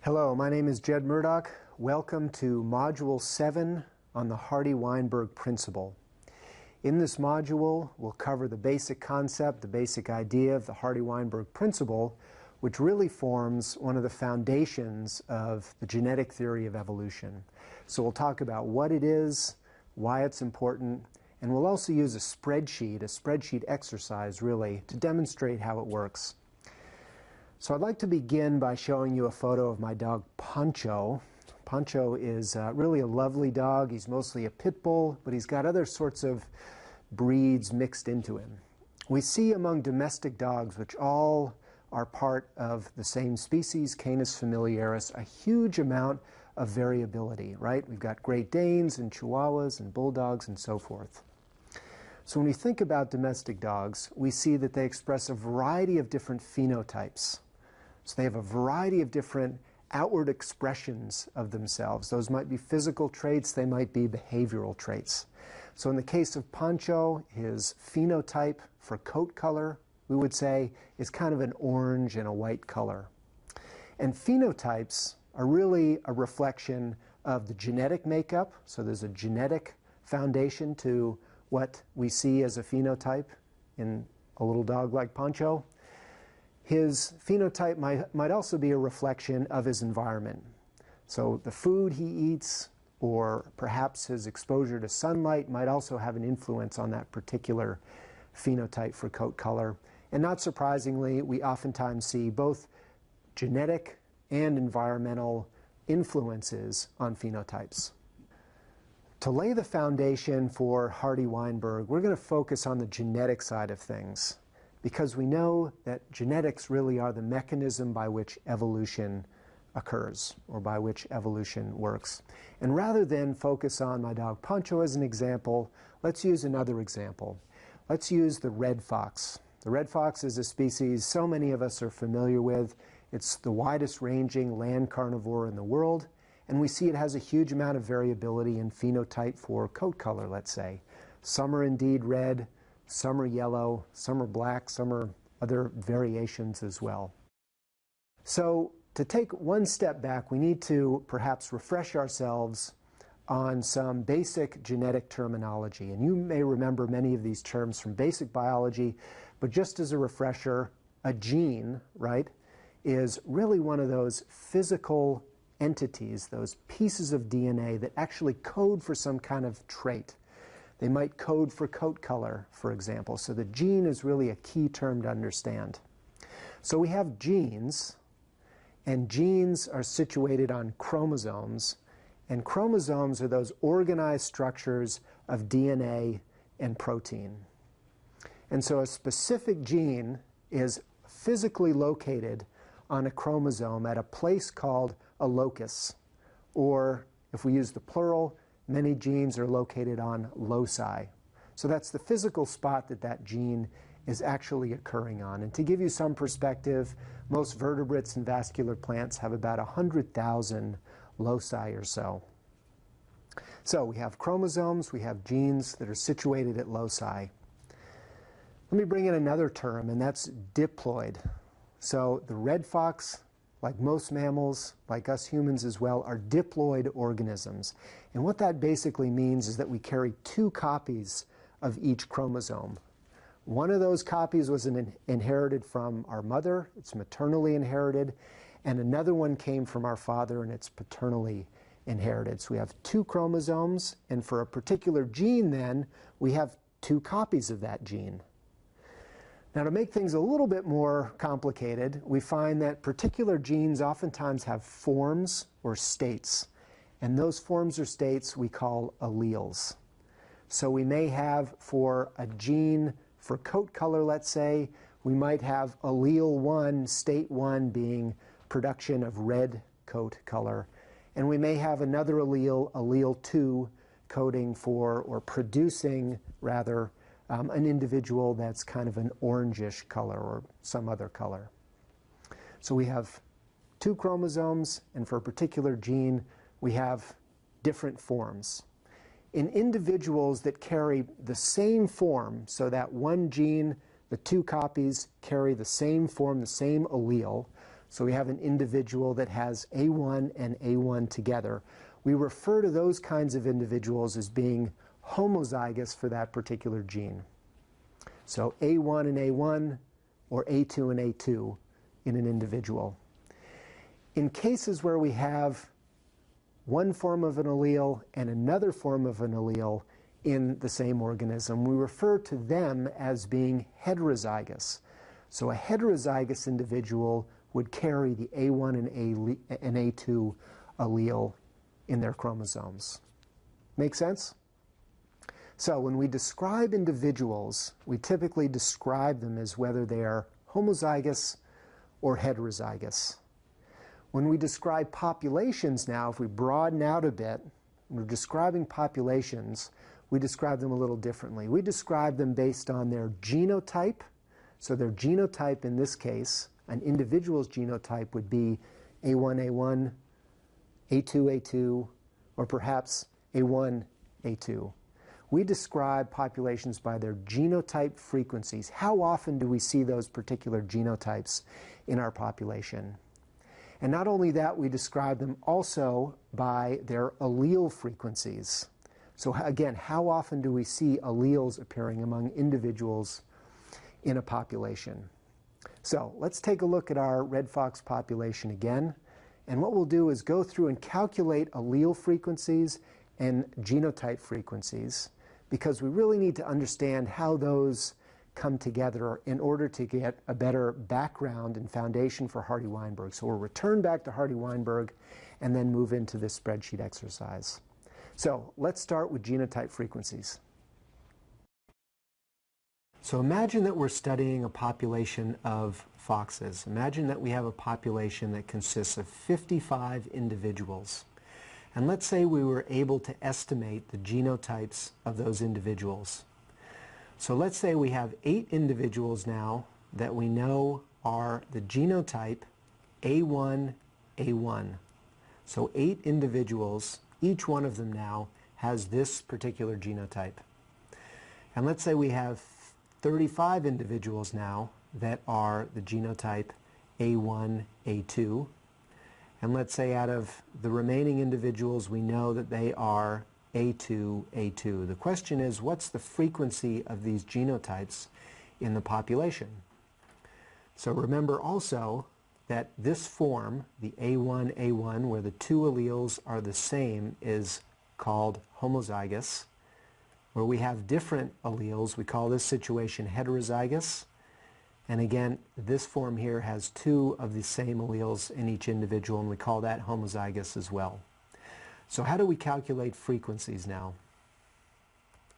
Hello, my name is Jed Murdoch. Welcome to Module 7 on the Hardy-Weinberg principle. In this module, we'll cover the basic concept, the basic idea of the Hardy-Weinberg principle, which really forms one of the foundations of the genetic theory of evolution. So we'll talk about what it is, why it's important, and we'll also use a spreadsheet exercise really, to demonstrate how it works. So I'd like to begin by showing you a photo of my dog Pancho. Pancho is really a lovely dog. He's mostly a pit bull, but he's got other sorts of breeds mixed into him. We see among domestic dogs, which all are part of the same species, Canis familiaris, a huge amount of variability, right? We've got Great Danes and Chihuahuas and Bulldogs and so forth. So when we think about domestic dogs, we see that they express a variety of different phenotypes. So they have a variety of different outward expressions of themselves. Those might be physical traits, they might be behavioral traits. So in the case of Pancho, his phenotype for coat color, we would say, is kind of an orange and a white color. And phenotypes are really a reflection of the genetic makeup. So there's a genetic foundation to what we see as a phenotype in a little dog like Pancho. His phenotype might also be a reflection of his environment. So the food he eats, or perhaps his exposure to sunlight, might also have an influence on that particular phenotype for coat color. And not surprisingly, we oftentimes see both genetic and environmental influences on phenotypes. To lay the foundation for Hardy-Weinberg, we're going to focus on the genetic side of things, because we know that genetics really are the mechanism by which evolution occurs, or by which evolution works. And rather than focus on my dog Pancho as an example, let's use another example. Let's use the red fox. The red fox is a species so many of us are familiar with. It's the widest ranging land carnivore in the world, and we see it has a huge amount of variability in phenotype for coat color, let's say. Some are indeed red, some are yellow, some are black, some are other variations as well. So to take one step back, we need to perhaps refresh ourselves on some basic genetic terminology. And you may remember many of these terms from basic biology, but just as a refresher, a gene, right, is really one of those physical entities, those pieces of DNA that actually code for some kind of trait. They might code for coat color, for example. So the gene is really a key term to understand. So we have genes, and genes are situated on chromosomes, and chromosomes are those organized structures of DNA and protein. And so a specific gene is physically located on a chromosome at a place called a locus, or if we use the plural, many genes are located on loci. So that's the physical spot that that gene is actually occurring on. And to give you some perspective, most vertebrates and vascular plants have about 100,000 loci or so. So we have chromosomes, we have genes that are situated at loci. Let me bring in another term, and that's diploid. So the red fox, like most mammals, like us humans as well, are diploid organisms. And what that basically means is that we carry two copies of each chromosome. One of those copies was inherited from our mother, it's maternally inherited, and another one came from our father, and it's paternally inherited. So we have two chromosomes, and for a particular gene then, we have two copies of that gene. Now, to make things a little bit more complicated, we find that particular genes oftentimes have forms or states. And those forms or states we call alleles. So we may have, for a gene for coat color, let's say, we might have allele 1, state 1 being production of red coat color. And we may have another allele, allele 2, coding for, or producing, rather, an individual that's kind of an orangish color or some other color. So we have two chromosomes, and for a particular gene, we have different forms. In individuals that carry the same form, so that one gene, the two copies carry the same form, the same allele, So we have an individual that has A1 and A1 together. We refer to those kinds of individuals as being homozygous for that particular gene. So A1 and A1, or A2 and A2 in an individual. In cases where we have one form of an allele and another form of an allele in the same organism, we refer to them as being heterozygous. So a heterozygous individual would carry the A1 and A2 allele in their chromosomes. Make sense? So when we describe individuals, we typically describe them as whether they are homozygous or heterozygous. When we describe populations now, if we broaden out a bit, when we're describing populations, we describe them a little differently. We describe them based on their genotype. So their genotype in this case, an individual's genotype would be A1A1, A2A2, or perhaps A1A2. We describe populations by their genotype frequencies. How often do we see those particular genotypes in our population? And not only that, we describe them also by their allele frequencies. So again, how often do we see alleles appearing among individuals in a population? So let's take a look at our red fox population again. And what we'll do is go through and calculate allele frequencies and genotype frequencies, because we really need to understand how those come together in order to get a better background and foundation for Hardy-Weinberg. So we'll return back to Hardy-Weinberg and then move into this spreadsheet exercise. So let's start with genotype frequencies. So imagine that we're studying a population of foxes. Imagine that we have a population that consists of 55 individuals. And let's say we were able to estimate the genotypes of those individuals. So let's say we have 8 individuals now that we know are the genotype A1A1. So 8 individuals, each one of them now has this particular genotype. And let's say we have 35 individuals now that are the genotype A1A2. And let's say out of the remaining individuals, we know that they are A2A2. The question is, what's the frequency of these genotypes in the population? So remember also that this form, the A1A1, where the two alleles are the same, is called homozygous. Where we have different alleles, we call this situation heterozygous. And again, this form here has 2 of the same alleles in each individual, and we call that homozygous as well. So how do we calculate frequencies now?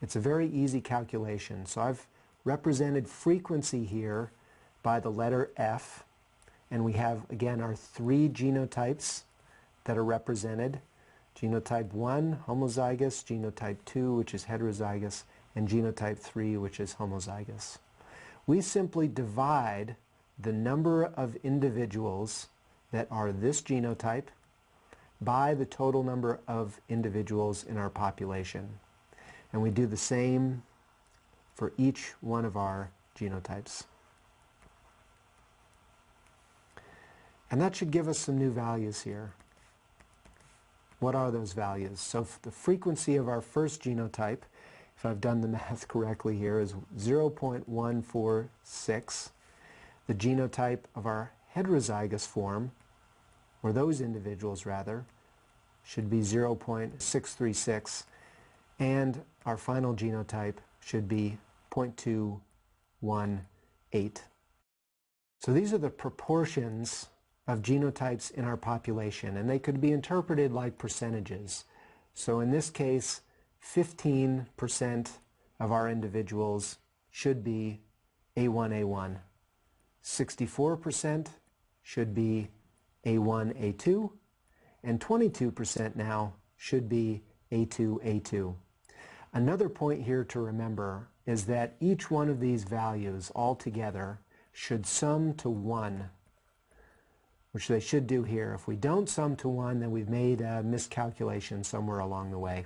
It's a very easy calculation. So I've represented frequency here by the letter F, and we have, again, our 3 genotypes that are represented. Genotype 1, homozygous, genotype 2, which is heterozygous, and genotype 3, which is homozygous. We simply divide the number of individuals that are this genotype by the total number of individuals in our population. And we do the same for each one of our genotypes. And that should give us some new values here. What are those values? So the frequency of our first genotype, if I've done the math correctly here, is 0.146. The genotype of our heterozygous form, or those individuals rather, should be 0.636. And our final genotype should be 0.218. So these are the proportions of genotypes in our population, and they could be interpreted like percentages. So in this case, 15% of our individuals should be A1A1. 64% should be A1A2, and 22% now should be A2A2. Another point here to remember is that each one of these values altogether should sum to 1, which they should do here. If we don't sum to 1, then we've made a miscalculation somewhere along the way.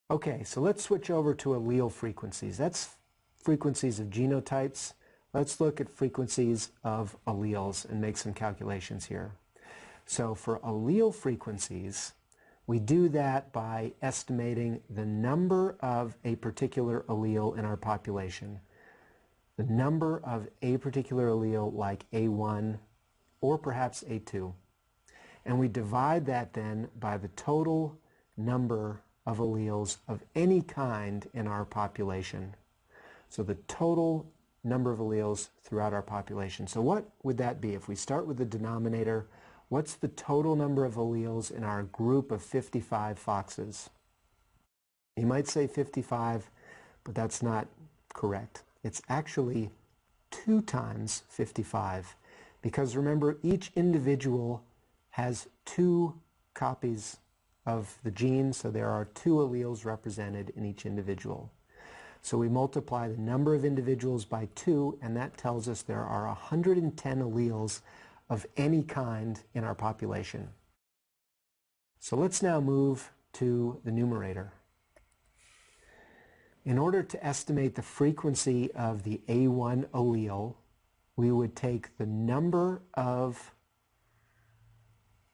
Okay, so let's switch over to allele frequencies. That's frequencies of genotypes. let's look at frequencies of alleles and make some calculations here. So for allele frequencies, we do that by estimating the number of a particular allele in our population. The number of a particular allele like A1 or perhaps A2. And we divide that then by the total number of alleles of any kind in our population. So the total number of alleles throughout our population. So what would that be? If we start with the denominator, what's the total number of alleles in our group of 55 foxes? You might say 55, but that's not correct. It's actually 2 times 55, because remember, each individual has 2 copies of the gene, so there are 2 alleles represented in each individual. So we multiply the number of individuals by 2, and that tells us there are 110 alleles of any kind in our population. So let's now move to the numerator. In order to estimate the frequency of the A1 allele, we would take the number of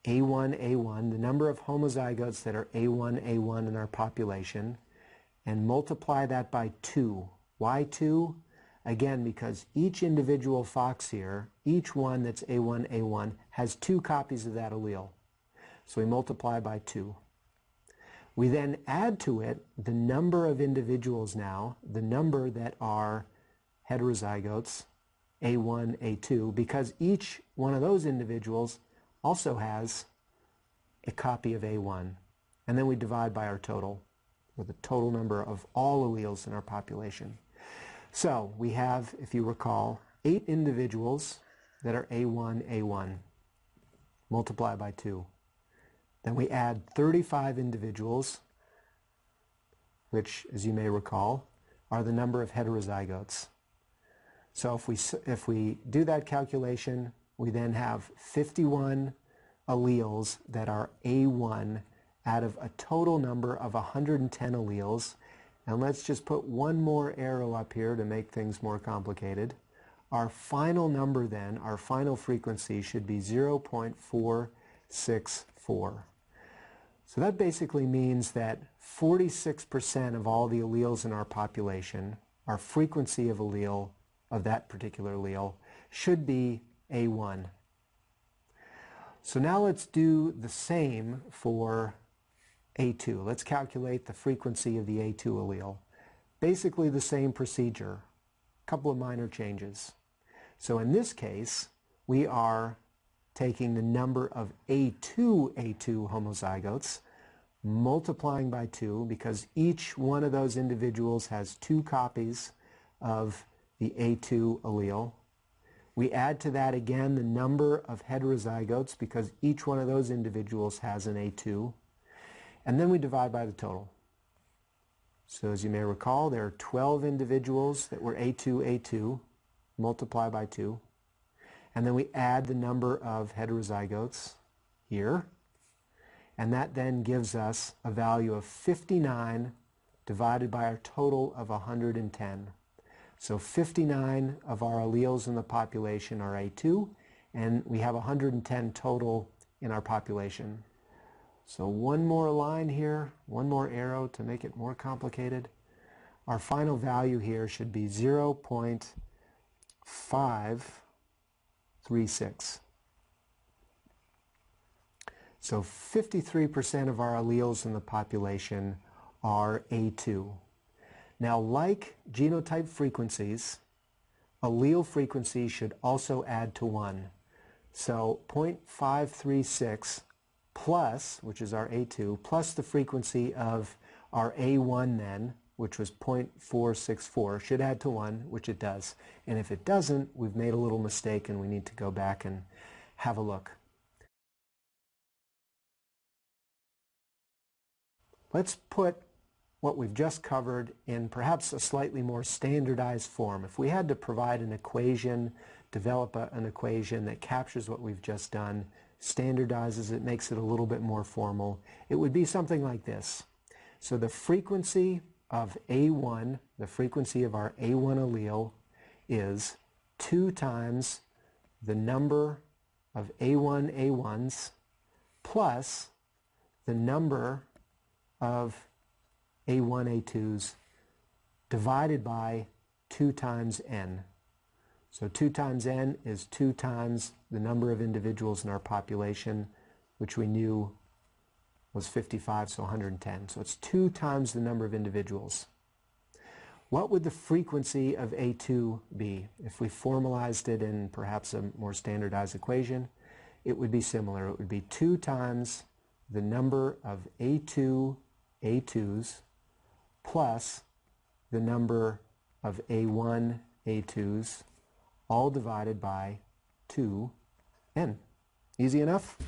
A1, the number of homozygotes that are A1 in our population, and multiply that by 2. Why 2? Again, because each individual fox here, each one that's A1, has 2 copies of that allele. So we multiply by 2. We then add to it the number of individuals now, the number that are heterozygotes, A1, A2, because each one of those individuals also has a copy of A1. And then we divide by our total, or the total number of all alleles in our population. So we have, if you recall, 8 individuals that are A1. Multiply by 2. Then we add 35 individuals, which, as you may recall, are the number of heterozygotes. So if we do that calculation, we then have 51 alleles that are A1 out of a total number of 110 alleles. And let's just put one more arrow up here to make things more complicated. Our final number then, our final frequency, should be 0.464. So that basically means that 46% of all the alleles in our population, our frequency of allele, of that particular allele, should be A1. So now let's do the same for A2. Let's calculate the frequency of the A2 allele. Basically the same procedure, a couple of minor changes. So in this case, we are taking the number of A2 homozygotes, multiplying by 2, because each one of those individuals has 2 copies of the A2 allele. We add to that again the number of heterozygotes, because each one of those individuals has an A2. And then we divide by the total. So as you may recall, there are 12 individuals that were A2, multiply by 2. And then we add the number of heterozygotes here. And that then gives us a value of 59 divided by our total of 110. So 59 of our alleles in the population are A2, and we have 110 total in our population. So one more line here, one more arrow to make it more complicated. Our final value here should be 0.536. So 53% of our alleles in the population are A2. Now, like genotype frequencies, allele frequency should also add to 1. So 0.536 plus, which is our A2, plus the frequency of our A1 then, which was 0.464, should add to 1, which it does. And if it doesn't, we've made a little mistake and we need to go back and have a look. Let's put what we've just covered in perhaps a slightly more standardized form. If we had to provide an equation, develop an equation that captures what we've just done, standardizes it, makes it a little bit more formal, it would be something like this. So the frequency of A1, the frequency of our A1 allele, is 2 times the number of A1 A1s plus the number of A1 A2s divided by 2 times n. So 2 times n is 2 times the number of individuals in our population, which we knew was 55, so 110. So it's 2 times the number of individuals. What would the frequency of A2 be? If we formalized it in perhaps a more standardized equation, it would be similar. It would be 2 times the number of A2 A2s plus the number of A1 A2s, all divided by 2n. Easy enough?